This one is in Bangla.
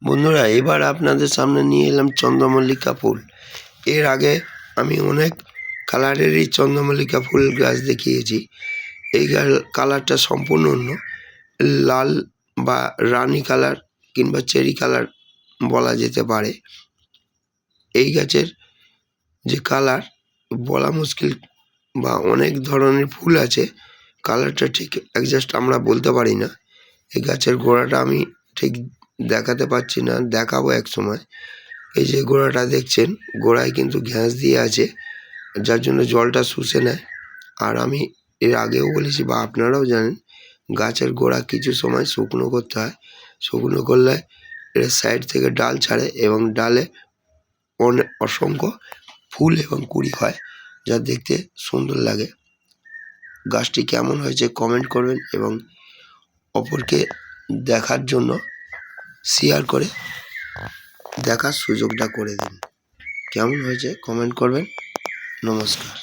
বন্ধুরা, এবার আপনাদের সামনে নিয়ে এলাম চন্দ্রমল্লিকা ফুল। এর আগে আমি অনেক কালারেরই চন্দ্রমল্লিকা ফুল গাছ দেখিয়েছি। এই কালারটা সম্পূর্ণ অন্য, লাল বা রানী কালার কিংবা চেরি কালার বলা যেতে পারে। এই গাছের যে কালার বলা মুশকিল, বা অনেক ধরনের ফুল আছে, কালারটা ঠিক একজাস্ট আমরা বলতে পারি না। এই গাছের গোড়াটা আমি ঠিক দেখাতে পারছি না, দেখাবো এক সময়। এই যে গোড়াটা দেখছেন, গোড়ায় কিন্তু ঘ্যাঁস দিয়ে আছে, যার জন্য জলটা শুষে নেয়। আর আমি এর আগেও বলেছি, বা আপনারাও জানেন, গাছের গোড়া কিছু সময় শুকনো করতে হয়। শুকনো করলে এর সাইড থেকে ডাল ছাড়ে এবং ডালে অসংখ্য ফুল এবং কুড়ি হয়, যা দেখতে সুন্দর লাগে। গাছটি কেমন হয়েছে কমেন্ট করবেন এবং অপরকে দেখার জন্য শেয়ার করে দেখার সুযোগটা করে দিন। কেমন হয়েছে কমেন্ট করবেন। নমস্কার।